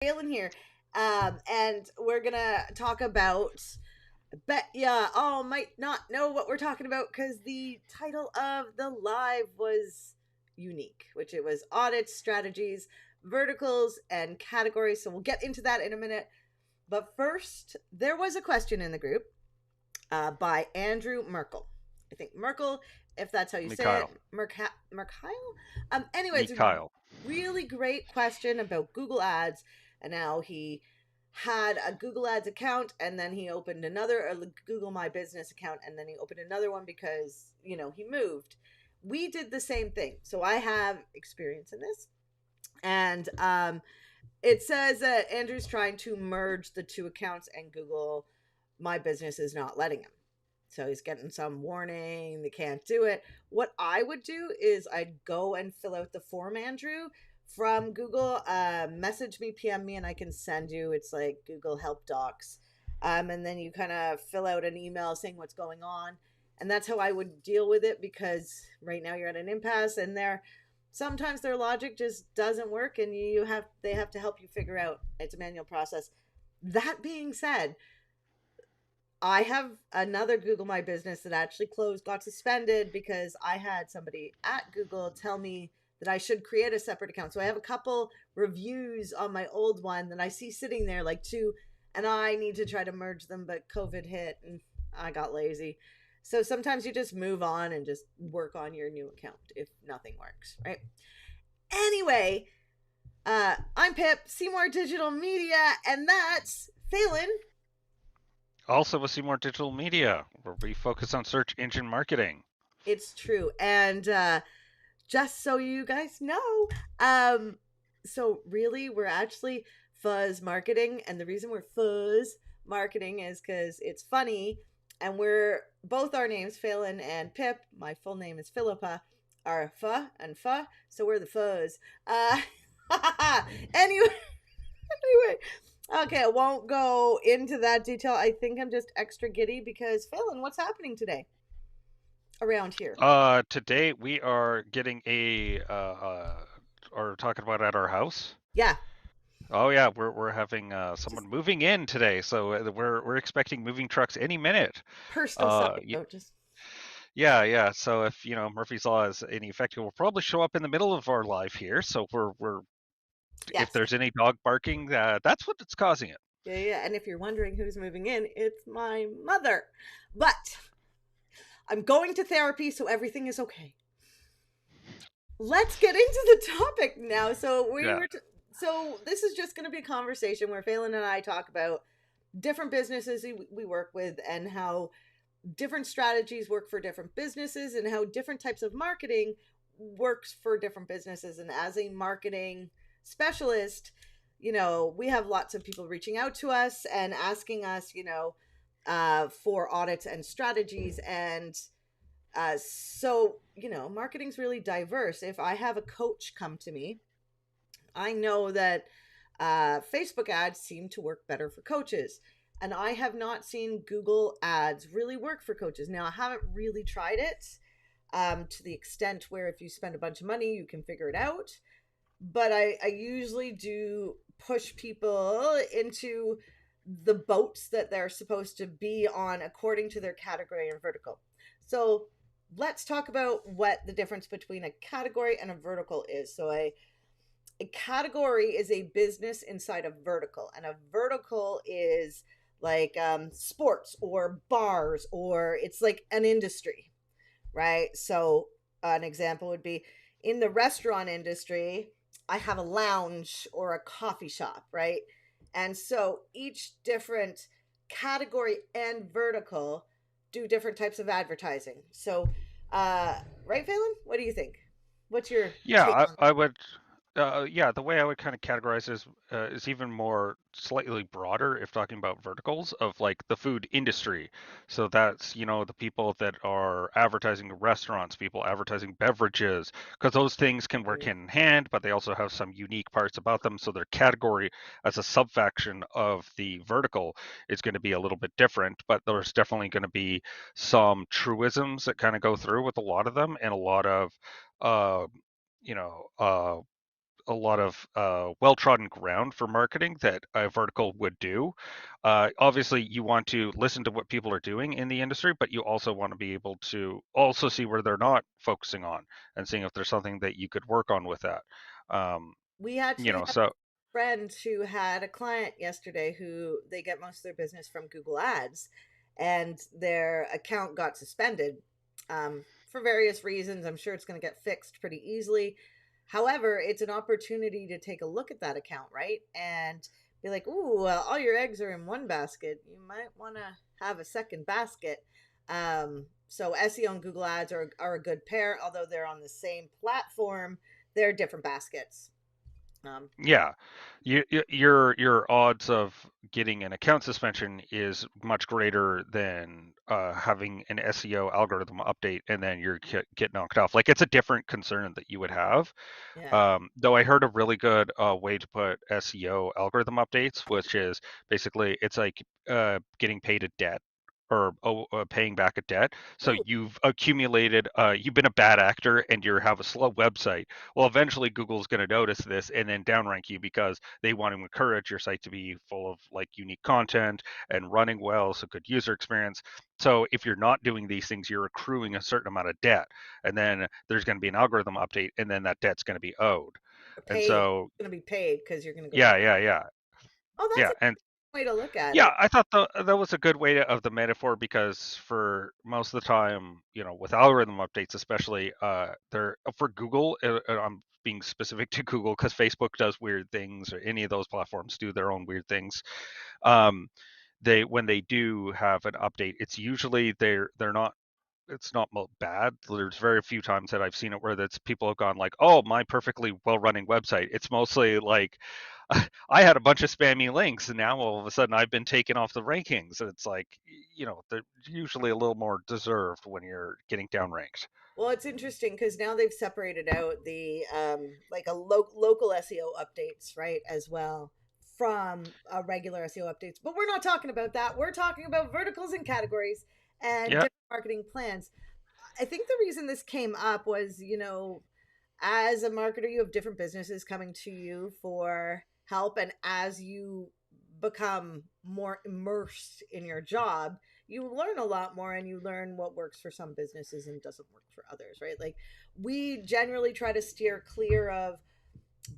Galen here, and we're gonna talk about. I bet ya all might not know what we're talking about because the title of the live was unique, which it was audits, strategies, verticals, and categories. So we'll get into that in a minute. But first, there was a question in the group by Andrew Merkel. I think Merkel, if that's how you say it, Mikhail. Merkile. Anyway, it's a Mikhail. really great question about Google Ads and how he had a Google Ads account and then he opened another a Google My Business account and then he opened another one because he moved. We did the same thing, so I have experience in this, and it says that Andrew's trying to merge the two accounts and Google My Business is not letting him. So he's getting some warning, they can't do it. What I would do is I'd go and fill out the form, Andrew, from Google. Message me, PM me, and I can send you. It's like Google Help Docs. And then you kind of fill out an email saying what's going on. And that's how I would deal with it, because right now you're at an impasse and sometimes their logic just doesn't work, and they have to help you figure out. It's a manual process. That being said, I have another Google My Business that actually closed, got suspended because I had somebody at Google tell me that I should create a separate account. So I have a couple reviews on my old one that I see sitting there, like two, and I need to try to merge them, but COVID hit and I got lazy. So sometimes you just move on and just work on your new account if nothing works, right? Anyway, I'm Pip, Seymour Digital Media, and that's Phelan. Also with Seymour Digital Media, where we focus on search engine marketing. It's true. And just so you guys know, um, so really, we're actually fuzz marketing. And the reason we're fuzz marketing is because it's funny. And we're both our names, Phelan and Pip. My full name is Philippa, are Pha and Pha. So we're the fuzz. Anyway, anyway. Okay, I won't go into that detail. I think I'm just extra giddy because Phelan, what's happening today around here? Today we are getting or talking about at our house. Yeah, Oh yeah, we're having someone moving in today, so we're expecting moving trucks any minute. personal side Uh, y- note. Just yeah. So if Murphy's Law is any effect, it will probably show up in the middle of our live here. So we're if yes, there's any dog barking, that's what it's causing it. yeah, yeah. And if you're wondering who's moving in, it's my mother. But I'm going to therapy, so everything is okay. Let's get into the topic now. Yeah. So this is just going to be a conversation where Phelan and I talk about different businesses we work with and how different strategies work for different businesses and how different types of marketing works for different businesses. And as a marketing specialist, we have lots of people reaching out to us and asking us, for audits and strategies. And marketing's really diverse. If I have a coach come to me, I know that Facebook ads seem to work better for coaches. And I have not seen Google ads really work for coaches. Now, I haven't really tried it to the extent where if you spend a bunch of money, you can figure it out. But I usually do push people into the boats that they're supposed to be on according to their category and vertical. So let's talk about what the difference between a category and a vertical is. So a category is a business inside a vertical, and a vertical is like sports or bars, or it's like an industry, right? So an example would be in the restaurant industry, I have a lounge or a coffee shop, right? And so each different category and vertical do different types of advertising. So, right, Phelan? What do you think? What's your Yeah, take on I would. Yeah, the way I would kind of categorize is even more slightly broader if talking about verticals of like the food industry. So that's, the people that are advertising restaurants, people advertising beverages, because those things can work that? hand in hand, but they also have some unique parts about them. So their category as a subfaction of the vertical is going to be a little bit different, but there's definitely going to be some truisms that kind of go through with a lot of them and a lot of uh, you know, uh, a lot of well-trodden ground for marketing that a vertical would do. Obviously, you want to listen to what people are doing in the industry, but you also want to be able to also see where they're not focusing on and seeing if there's something that you could work on with that. Um, We actually have so a friend who had a client yesterday who they get most of their business from Google Ads, and their account got suspended for various reasons. I'm sure it's going to get fixed pretty easily. However, it's an opportunity to take a look at that account, right? And be like, ooh, all your eggs are in one basket. You might want to have a second basket. So SEO and Google Ads are a good pair, although they're on the same platform, they're different baskets. Um, Yeah, your odds of getting an account suspension is much greater than having an SEO algorithm update and then you're get knocked off. Like it's a different concern that you would have. yeah. Though I heard a really good way to put SEO algorithm updates, which is basically it's like getting paid a debt or paying back a debt. So Ooh, you've accumulated, you've been a bad actor and you have a slow website. Well, eventually Google's going to notice this and then downrank you because they want to encourage your site to be full of like unique content and running well, so good user experience. So if you're not doing these things, you're accruing a certain amount of debt, and then there's going to be an algorithm update, and then that debt's going to be owed. And paid. so, Going to be paid because you're going to go back. yeah, Oh, that's yeah, a and way to look at yeah, it. I thought that was a good way of the metaphor because for most of the time, with algorithm updates, especially, they're for Google. I'm being specific to Google because Facebook does weird things, or any of those platforms do their own weird things. Um, they when they do have an update, it's usually they're not it's not bad. There's very few times that I've seen it where that's people have gone like, "Oh, my perfectly well-running website." It's mostly like, I had a bunch of spammy links, and now all of a sudden I've been taken off the rankings. And it's like, they're usually a little more deserved when you're getting downranked. Well, it's interesting because now they've separated out the like a local SEO updates, right, as well from regular SEO updates. But we're not talking about that. We're talking about verticals and categories and Yeah, different marketing plans. I think the reason this came up was, as a marketer, you have different businesses coming to you for help. And as you become more immersed in your job, you learn a lot more and you learn what works for some businesses and doesn't work for others, right? Like we generally try to steer clear of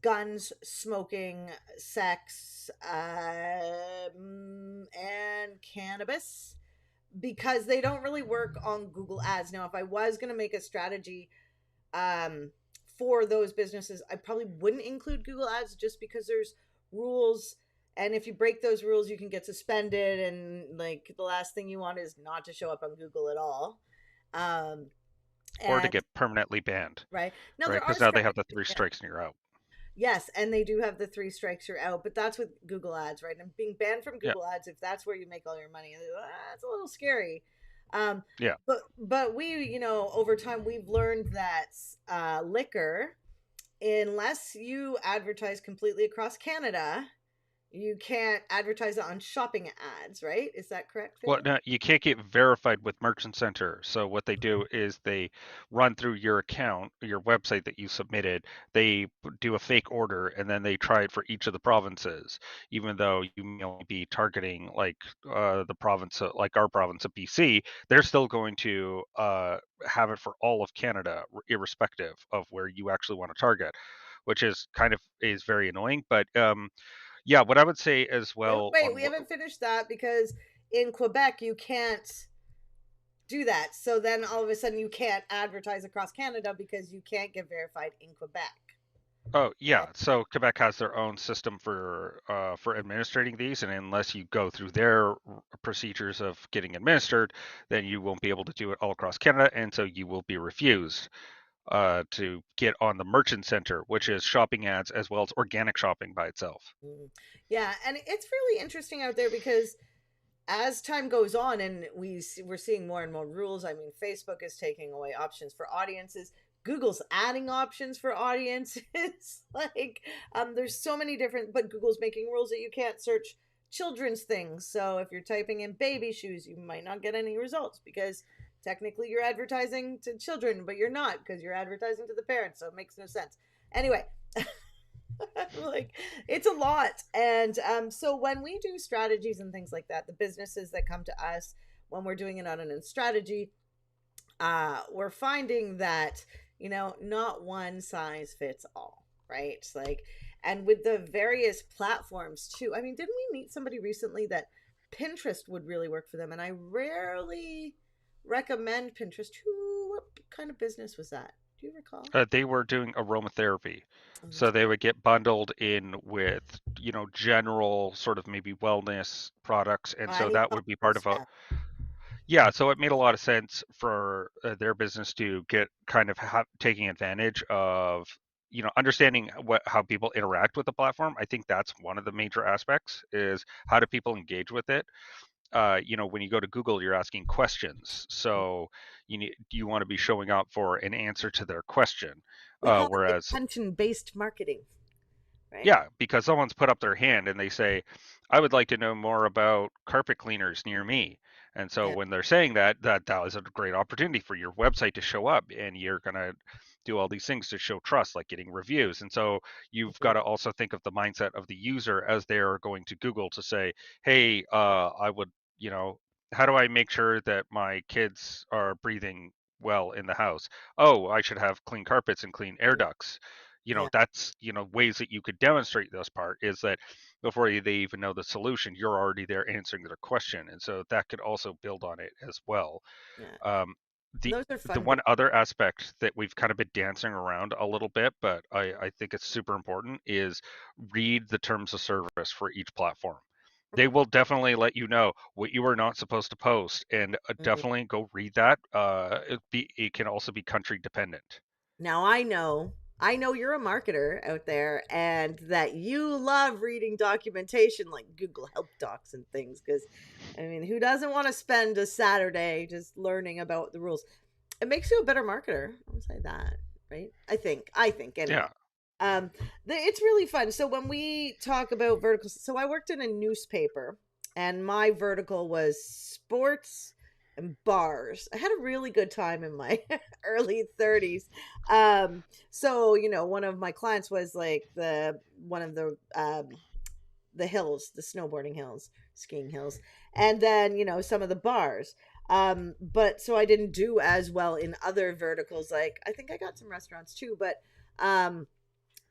guns, smoking, sex, and cannabis because they don't really work on Google Ads. Now, if I was going to make a strategy um, for those businesses, I probably wouldn't include Google Ads just because there's rules. And if you break those rules, you can get suspended. And like the last thing you want is not to show up on Google at all. Um, or to and get permanently banned, right now, right? there are Because now they have the strategies. three Yeah. strikes and you're out. Yes, and they do have the three strikes you're out, but that's with Google Ads, right? And being banned from Yeah, Google Ads, if that's where you make all your money, that's a little scary. Um, yeah. but we, over time we've learned that liquor, unless you advertise completely across Canada, you can't advertise it on shopping ads, right? Is that correct, Well, Fabian? no, you can't get verified with Merchant Center. So what they do is they run through your account, your website that you submitted. They do a fake order, and then they try it for each of the provinces. Even though you may only be targeting like the province, like our province of BC, they're still going to have it for all of Canada, irrespective of where you actually want to target, which is very annoying. But yeah, what I would say as Wait, well wait, on we what. haven't finished that because in Quebec you can't do that. So then all of a sudden you can't advertise across Canada because you can't get verified in Quebec. Oh Right? yeah, so Quebec has their own system for administrating these, and unless you go through their procedures of getting administered, then you won't be able to do it all across Canada, and so you will be refused to get on the Merchant Center, which is shopping ads as well as organic shopping by itself. Mm. Yeah, and it's really interesting out there because as time goes on and we're seeing more and more rules. I mean, Facebook is taking away options for audiences. Google's adding options for audiences. Like, there's so many different, but Google's making rules that you can't search children's things. So if you're typing in baby shoes, you might not get any results because technically you're advertising to children, but you're not because you're advertising to the parents. So it makes no sense. Anyway, Like, it's a lot. And so when we do strategies and things like that, the businesses that come to us when we're doing it on a strategy, we're finding that, not one size fits all, right? Like, and with the various platforms too. I mean, didn't we meet somebody recently that Pinterest would really work for them? And I rarely recommend Pinterest. What kind of business was that? Do you recall? They were doing aromatherapy. Oh, So that's they would get bundled in with, general sort of maybe wellness products. And so any that would be part commerce, of a, yeah. yeah, so it made a lot of sense for their business to get kind of taking advantage of, understanding how people interact with the platform. I think that's one of the major aspects is how do people engage with it. When you go to Google, you're asking questions, so you want to be showing up for an answer to their question. We call it Whereas attention based marketing, right? Yeah, because someone's put up their hand and they say, I would like to know more about carpet cleaners near me. And so Yeah. when they're saying that, that is a great opportunity for your website to show up, and you're going to do all these things to show trust, like getting reviews. And so you've got Mhm. to also think of the mindset of the user as they're going to Google to say, hey, I would, you know, how do I make sure that my kids are breathing well in the house? Oh, I should have clean carpets and clean air Yeah. ducts. Yeah. That's ways that you could demonstrate this part is that before they even know the solution, you're already there answering their question, and so that could also build on it as well. Yeah. um, And the those are the fun. one other aspect that we've kind of been dancing around a little bit, but I think it's super important, is read the terms of service for each platform. They will definitely let you know what you are not supposed to post, and Mhm. definitely go read that. It can also be country dependent. Now I know you're a marketer out there and that you love reading documentation like Google Help Docs and things because I mean, who doesn't want to spend a Saturday just learning about the rules? It makes you a better marketer. I'll say that, right? I think anyway. Yeah. Um, it's really fun. So when we talk about verticals, so I worked in a newspaper, and my vertical was sports and bars. I had a really good time in my early 30s. So one of my clients was like the one of the hills, the snowboarding hills, skiing hills, and then some of the bars. But so I didn't do as well in other verticals. Like I think I got some restaurants too, but um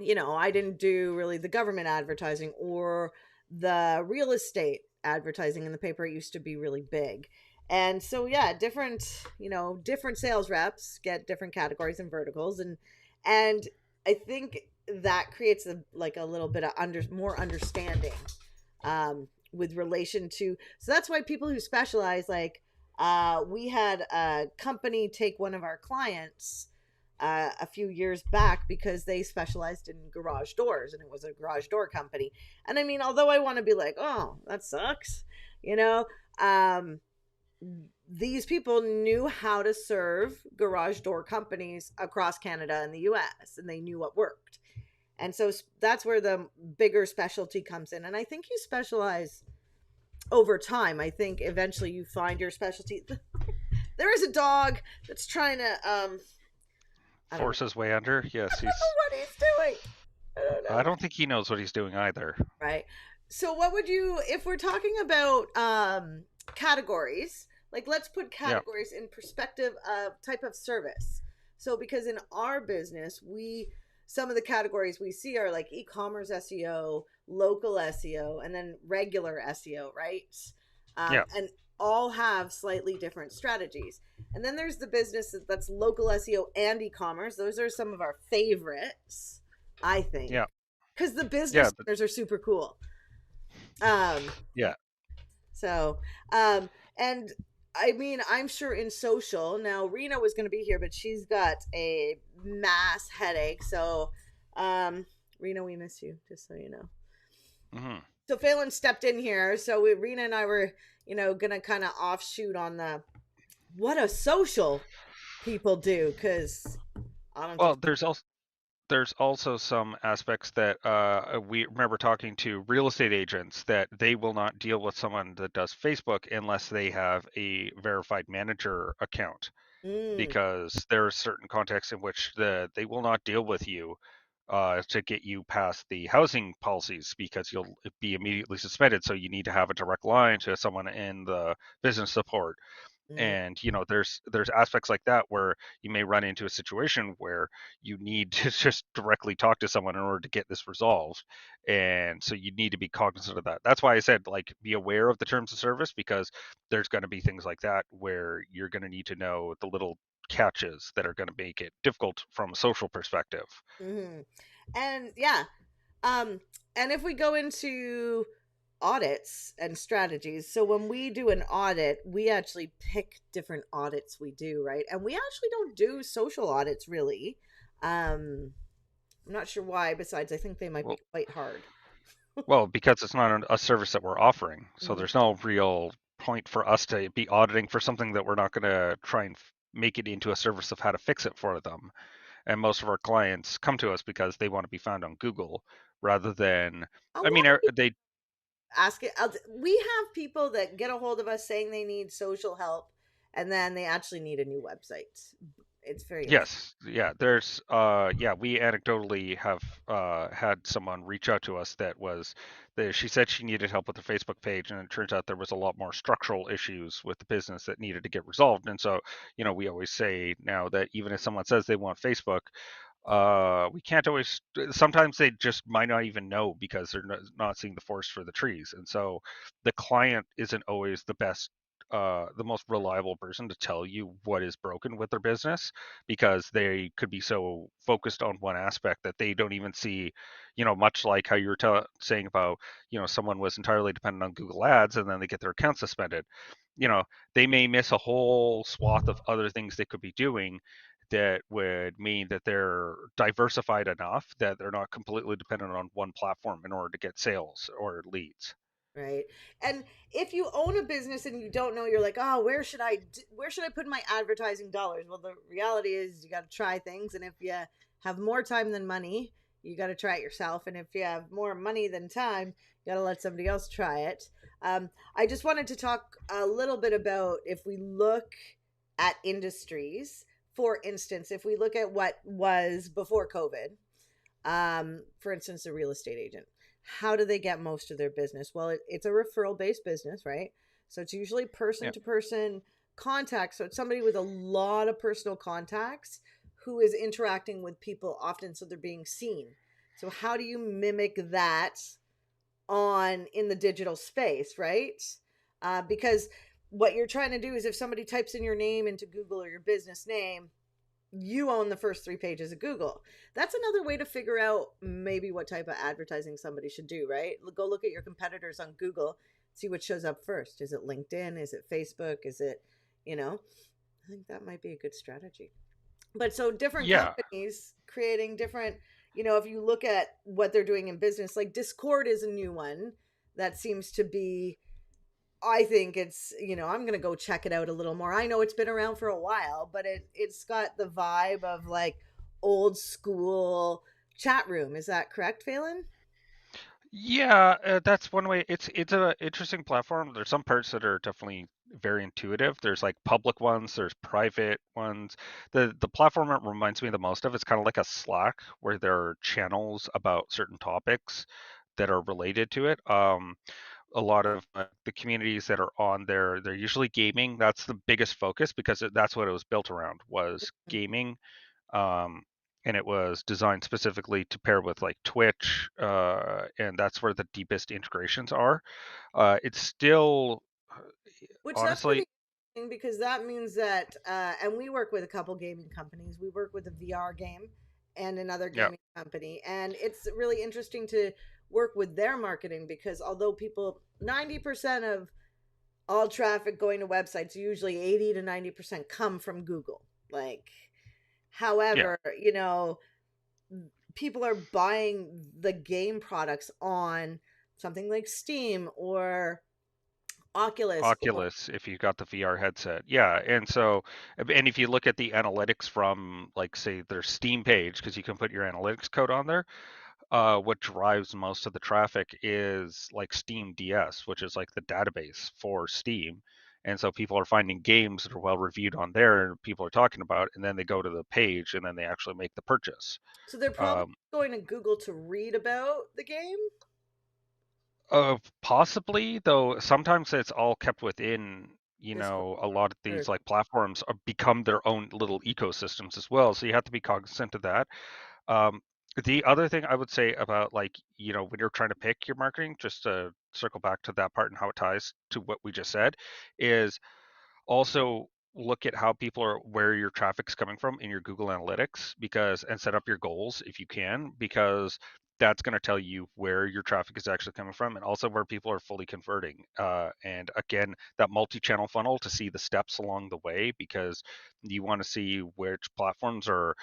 I didn't do really the government advertising or the real estate advertising in the paper. It used to be really big. And so yeah, different sales reps get different categories and verticals, and I think that creates a little bit of more understanding with relation to, so that's why people who specialize, like we had a company take one of our clients a few years back because they specialized in garage doors and it was a garage door company. And I mean, although I want to be like, oh, that sucks, you know, um, these people knew how to serve garage door companies across Canada and the US, and they knew what worked. And so that's where the bigger specialty comes in. And I think you specialize over time. I think eventually you find your specialty. There is a dog that's trying to I don't know. Force his way under. I Yes, don't know he's. what he's doing. I don't I know. don't think he knows what he's doing either. Right. So what would you, if we're talking about categories, like let's put Yeah, categories in perspective of type of service. So because in our business, some of the categories we see are like e-commerce SEO, local SEO, and then regular SEO, right? yeah, And all have slightly different strategies. And then there's the business that's local SEO and e-commerce. Those are some of our favorites, I think, yeah, because the yeah, business owners are super cool. Um, yeah. so, um, and I mean, I'm sure in social now, Rena was going to be here, but she's got a mass headache. So, Rena, we miss you, just so you know. Hmm. So Phelan stepped in here. So Rena and I were, gonna kind of offshoot on the what a social people do, because I don't do. Well, there's also some aspects that we remember talking to real estate agents that they will not deal with someone that does Facebook unless they have a verified manager account, Mm, because there are certain contexts in which they will not deal with you to get you past the housing policies because you'll be immediately suspended. So you need to have a direct line to someone in the business support. Mm, And there's aspects like that where you may run into a situation where you need to just directly talk to someone in order to get this resolved, and so you need to be cognizant of that. That's why I said, like, be aware of the terms of service, because there's going to be things like that where you're going to need to know the little catches that are going to make it difficult from a social perspective. mhm. And yeah, um, and if we go into audits and strategies, so when we do an audit, we actually pick different audits we do, right? And we actually don't do social audits really. I'm not sure why, besides I think they might be Well, quite hard. because it's not a service that we're offering, so Mhm. there's no real point for us to be auditing for something that we're not going to try and make it into a service of how to fix it for them. And most of our clients come to us because they want to be found on Google rather than, A I lot mean, of people they, ask it. We have people that get a hold of us saying they need social help, and then they actually need a new website. It's very interesting. yes, yeah, yeah, we anecdotally have had someone reach out to us that was, she said she needed help with the Facebook page, and it turns out there was a lot more structural issues with the business that needed to get resolved. And so, we always say now that even if someone says they want Facebook, we can't always, sometimes they just might not even know because they're not seeing the forest for the trees. And so the client isn't always the most reliable person to tell you what is broken with their business, because they could be so focused on one aspect that they don't even see, much like how you were saying about, someone was entirely dependent on Google Ads and then they get their account suspended. you know they may miss a whole swath of other things they could be doing that would mean that they're diversified enough that they're not completely dependent on one platform in order to get sales or leads. Right. And if you own a business and you don't know, you're like, oh, where should I put my advertising dollars? Well, the reality is you got to try things. And if you have more time than money, you got to try it yourself. And if you have more money than time, you got to let somebody else try it. I just wanted to talk a little bit about if we look at industries, for instance, if we look at what was before COVID, for instance, a real estate agent, how do they get most of their business? Well, it's a referral based business, right? So it's usually person Yeah. to person contact. So it's somebody with a lot of personal contacts who is interacting with people often, so they're being seen. So how do you mimic that on in the digital space, right? Because what you're trying to do is if somebody types in your name into Google or your business name, you own the first 3 pages of Google. That's another way to figure out maybe what type of advertising somebody should do, right? Go look at your competitors on Google, see what shows up first. Is it LinkedIn? Is it Facebook? Is it, you know, I think that might be a good strategy. But so different Yeah. companies creating different, if you look at what they're doing in business, like Discord is a new one that seems to be, I think it's, I'm going to go check it out a little more. I know it's been around for a while, but it's got the vibe of like old school chat room. Is that correct, Phelan? Yeah, that's one way. It's a interesting platform. There's some parts that are definitely very intuitive. There's like public ones, there's private ones. The platform it reminds me the most of, it's kind of like a Slack where there are channels about certain topics that are related to it. A lot of the communities that are on there, they're usually gaming. That's the biggest focus because that's what it was built around, was gaming. um, and it was designed specifically to pair with like Twitch, and that's where the deepest integrations are. It's still, Which that's honestly, pretty interesting because that means that, and we work with a couple gaming companies. We work with a VR game and another yeah, gaming company, and it's really interesting to work with their marketing because although 90% of all traffic going to websites, usually 80 to 90% come from Google. Like, yeah. however, people are buying the game products on something like Steam or Oculus or Oculus, if you got the VR headset, yeah. And so, and if you look at the analytics from, like, say, their Steam page, because you can put your analytics code on there, what drives most of the traffic is like Steam DS, which is like the database for Steam. And so people are finding games that are well reviewed on there and people are talking about it, and then they go to the page and then they actually make the purchase. So they're probably Um, going to Google to read about the game. Possibly, though sometimes it's all kept within, Discord a lot of or these like platforms are, become their own little ecosystems as well. So you have to be cognizant of that. Um, the other thing I would say about like, when you're trying to pick your marketing, just to circle back to that part and how it ties to what we just said, is also look at how people are where your traffic's coming from in your Google Analytics because and set up your goals if you can because that's going to tell you where your traffic is actually coming from and also where people are fully converting. And again, that multi-channel funnel to see the steps along the way because you want to see which platforms are,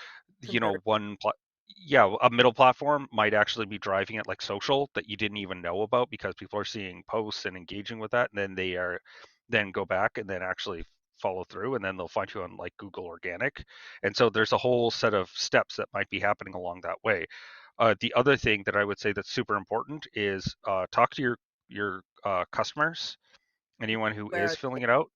convert. yeah, a middle platform might actually be driving it like social that you didn't even know about because people are seeing posts and engaging with that and then they are then go back and then actually follow through and then they'll find you on like Google Organic. And so there's a whole set of steps that might be happening along that way. The other thing that I would say that's super important is talk to your customers, anyone who Where is are filling they? it out.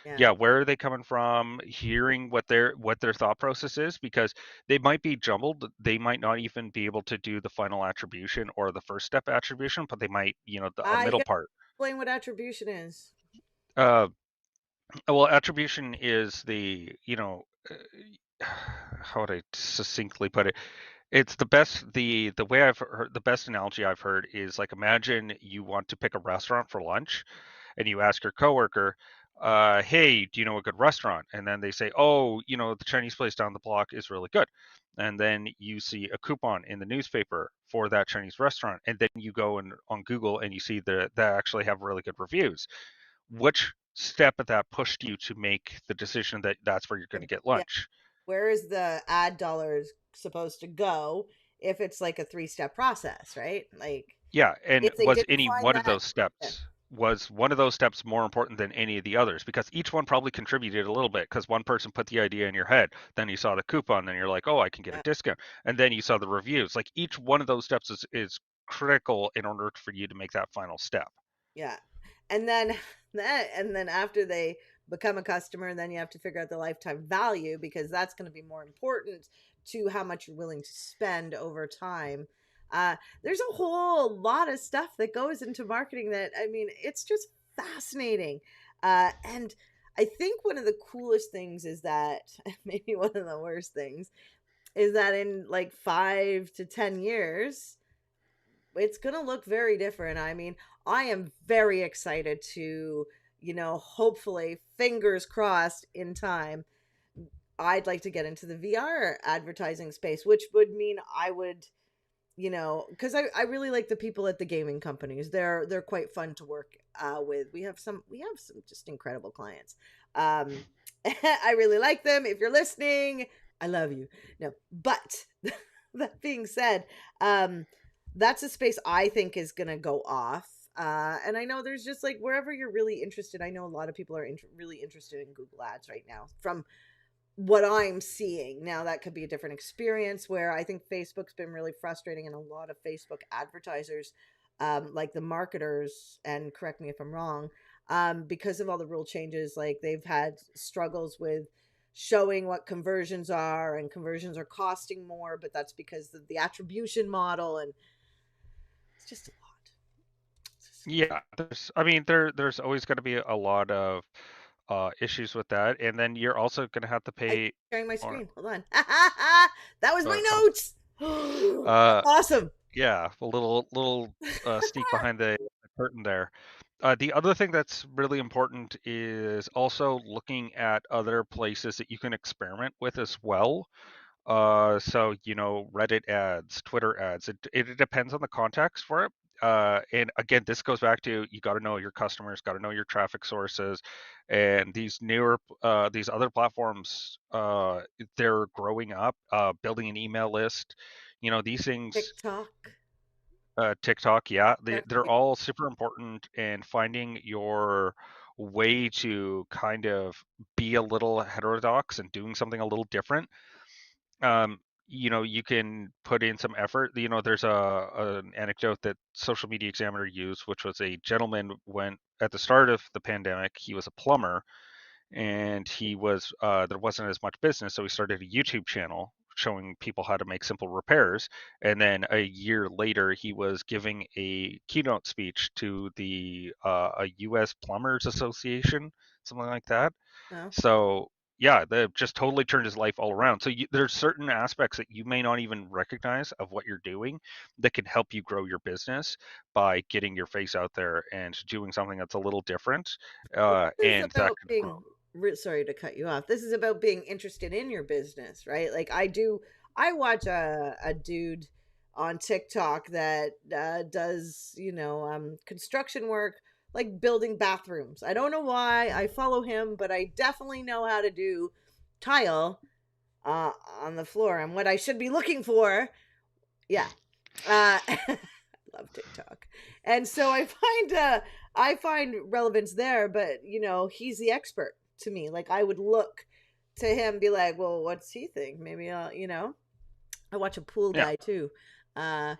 Yeah. Yeah, where are they coming from? Hearing what their thought process is because they might be jumbled. They might not even be able to do the final attribution or the first step attribution, but they might, a You middle got to part. explain what attribution is. Uh, Well, attribution is how would I succinctly put it? It's the way I've heard, the best analogy I've heard is like imagine you want to pick a restaurant for lunch and you ask your coworker, hey, do you know a good restaurant? And then they say, oh, the Chinese place down the block is really good. And then you see a coupon in the newspaper for that Chinese restaurant. And then you go on Google and you see that they actually have really good reviews. Which step of that pushed you to make the decision that that's where you're going to get Yeah. lunch? Where is the ad dollars supposed to go if it's like a three-step process, right? Like Yeah, and if they didn't find that, yeah, was one of those steps more important than any of the others because each one probably contributed a little bit because one person put the idea in your head, then you saw the coupon, then you're like, oh, I can get a yeah, discount, and then you saw the reviews. Like each one of those steps is critical in order for you to make that final step. yeah. And then and then after they become a customer, then you have to figure out the lifetime value because that's going to be more important to how much you're willing to spend over time. There's a whole lot of stuff that goes into marketing that I mean, it's just fascinating. And I think one of the coolest things is that maybe one of the worst things is that in like 5 to 10 years, it's going to look very different. I mean, I am very excited to, hopefully, fingers crossed in time, I'd like to get into the VR advertising space, which would mean I would, because I really like the people at the gaming companies. They're quite fun to work with. We have some just incredible clients. Um, I really like them. If you're listening, I love you. No, but that being said, that's a space I think is gonna go off. And I know there's just like wherever you're really interested. I know a lot of people are really interested in Google Ads right now. From what I'm seeing. Now that could be a different experience where I think Facebook's been really frustrating and a lot of Facebook advertisers, like the marketers, and correct me if I'm wrong, because of all the rule changes, like they've had struggles with showing what conversions are and conversions are costing more, but that's because of the attribution model and it's just a lot. It's just Yeah, there's always going to be a lot of issues with that, and then you're also going to have to I'm pay sharing my more. screen. Hold on. That was my Oh, notes. That's uh, awesome. yeah, a little sneak behind the curtain there. The other thing that's really important is also looking at other places that you can experiment with as well. So Reddit ads, Twitter ads. It depends on the context for it. And again, this goes back to you got to know your customers, got to know your traffic sources, and these other platforms, they're growing up, building an email list. These things, TikTok. TikTok, yeah, Yeah. they're all super important. And finding your way to kind of be a little heterodox and doing something a little different. um, you can put in some effort. There's an anecdote that Social Media Examiner used, which was a gentleman went at the start of the pandemic. He was a plumber, and there wasn't as much business, so he started a YouTube channel showing people how to make simple repairs. And then a year later, he was giving a keynote speech to the a U.S. Plumbers Association, something like that. No. So yeah, that just totally turned his life all around. So there's certain aspects that you may not even recognize of what you're doing that can help you grow your business by getting your face out there and doing something that's a little different, Well, this is and that about can grow. being sorry to cut you off. This is about being interested in your business, right? Like I watch a dude on TikTok that does, construction work, like building bathrooms. I don't know why I follow him, but I definitely know how to do tile on the floor and what I should be looking for. Yeah. I love TikTok. And so I find relevance there, but he's the expert to me. Like I would look to him, be like, well, what's he think? Maybe I watch a pool Yeah. guy too. Uh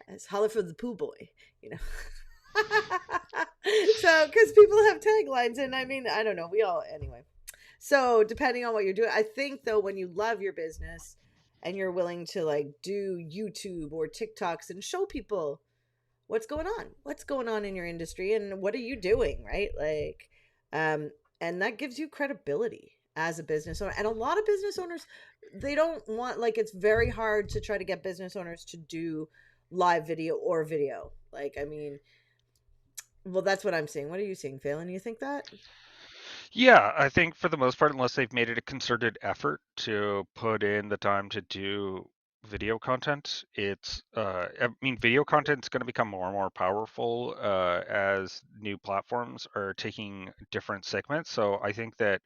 it's holler for the pool boy, you know. So because people have taglines, and I mean, I don't know, we all anyway. So depending on what you're doing, I think though when you love your business and you're willing to like do YouTube or TikToks and show people what's going on in your industry and what are you doing, right? Like um and that gives you credibility as a business owner. And a lot of business owners, they don't want, like, it's very hard to try to get business owners to do live video or video. Like, I mean, well, that's what I'm seeing. What are you seeing, Phelan? You think that? Yeah, I think for the most part, unless they've made it a concerted effort to put in the time to do video content, I mean, video content is going to become more and more powerful as new platforms are taking different segments. So I think that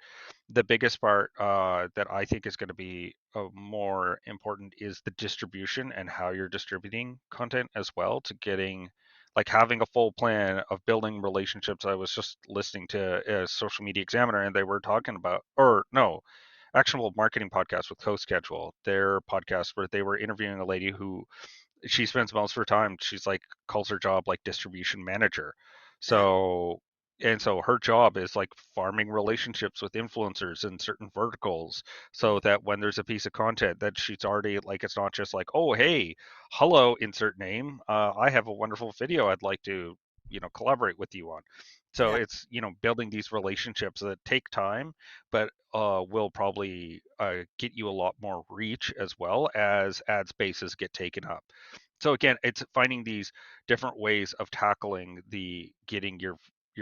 the biggest part that I think is going to be more important is the distribution and how you're distributing content as well, to getting like having a full plan of building relationships. I was just listening to a Social Media Examiner, and they were talking about, or no, Actionable Marketing Podcast with Co-Schedule, their podcast where they were interviewing a lady who she spends most of her time, she's like, calls her job like distribution manager. Yeah. So her job is like farming relationships with influencers in certain verticals, so that when there's a piece of content that she's already like, it's not just like, oh hey, hello, insert name, I have a wonderful video I'd like to collaborate with you on. So Yeah. it's building these relationships that take time, but will probably get you a lot more reach as well as ad spaces get taken up. So again, it's finding these different ways of tackling the getting your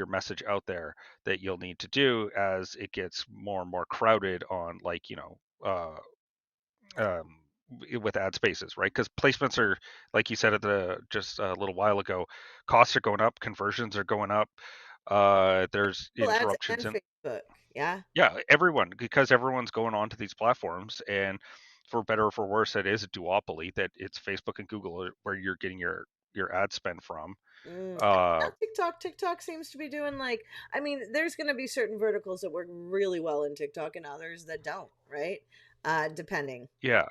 message out there that you'll need to do as it gets more and more crowded on, like, um, with ad spaces, right? Because placements are, like you said at the just a little while ago, costs are going up, conversions are going up. There's Google Ads and interruptions in, Facebook. Yeah. yeah, everyone, because everyone's going on to these platforms, and for better or for worse, it is a duopoly that it's Facebook and Google where you're getting your ad spend from. Now Uh, TikTok seems to be doing, like, I mean, there's going to be certain verticals that work really well in TikTok and others that don't, right? Depending. yeah.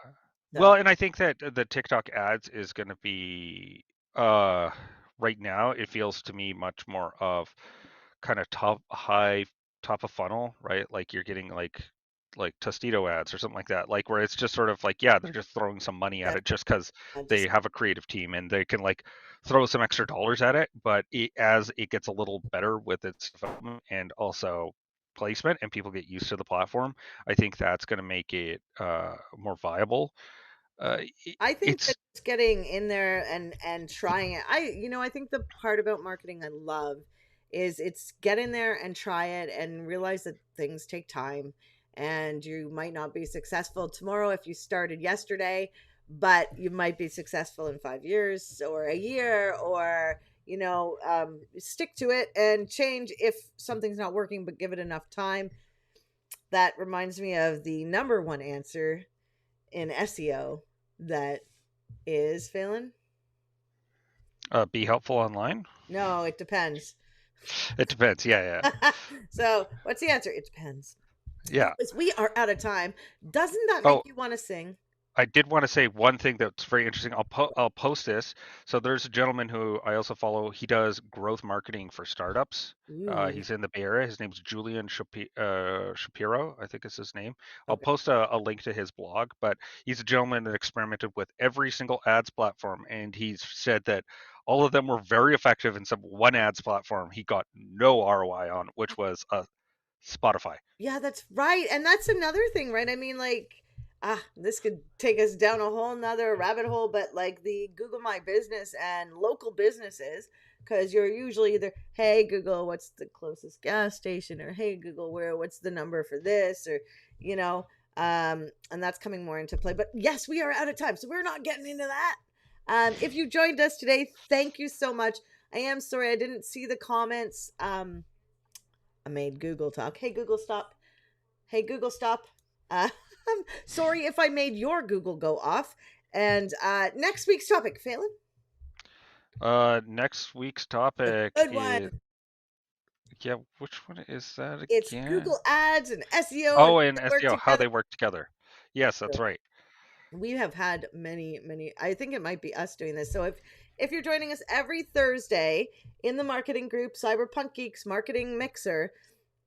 So, Well, and I think that the TikTok ads is going to be uh right now it feels to me much more of kind of top of funnel, right? Like you're getting like Tostito ads or something like that, like where it's just sort of like, yeah, they're just throwing some money at yeah, it just because they just have a creative team and they can like throw some extra dollars at it. But as it gets a little better with its development and also placement and people get used to the platform, I think that's going to make it more viable. I think that It's it's getting in there and trying it. I think the part about marketing I love is it's get in there and try it and realize that things take time, and you might not be successful tomorrow if you started yesterday, but you might be successful in 5 years or a year, or stick to it and change if something's not working, but give it enough time. That reminds me of the number one answer in SEO that is Phelan? be helpful online. No, it depends. It depends. Yeah, yeah, So, what's the answer? It depends. yeah. Anyways, we are out of time. Doesn't that make Oh, you want to sing? I did want to say one thing that's very interesting. I'll post this. So there's a gentleman who I also follow. He does growth marketing for startups. Ooh, He's in the Bay Area. His name's Julian Shapiro, I think is his name. I'll okay. post a link to his blog, but he's a gentleman that experimented with every single ads platform, and he's said that all of them were very effective, and some one ads platform he got no ROI on, which was Spotify. Yeah, that's right. And that's another thing, right? I mean, like, this could take us down a whole nother rabbit hole, but like the Google My Business and local businesses, because you're usually either, hey, Google, what's the closest gas station? Or hey, Google, what's the number for this? Or, you know, and that's coming more into play. But yes, we are out of time, so we're not getting into that. If you joined us today, thank you so much. I am sorry I didn't see the comments. I made Google talk. Hey, Google, stop. Hey, Google, stop. I'm sorry if I made your Google go off. And next week's topic, Phelan, Next week's the topic good one. is, yeah, which one is that It's again? Google Ads and SEO and Oh, how and they work SEO, how together. they work together. Yes, that's right. We have had many. I think it might be us doing this. So if you're joining us every Thursday in the marketing group Cyberpunk Geeks Marketing Mixer,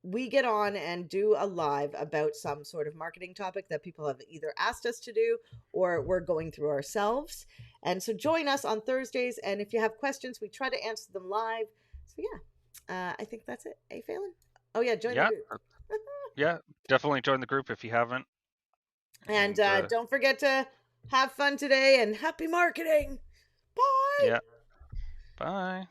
we get on and do a live about some sort of marketing topic that people have either asked us to do or we're going through ourselves. And so join us on Thursdays. And if you have questions, we try to answer them live. So yeah, I think that's it. Hey, Phelan? Oh yeah, join the Yeah, group. yeah, definitely join the group if you haven't. And And don't forget to have fun today and happy marketing. Bye. yeah, bye.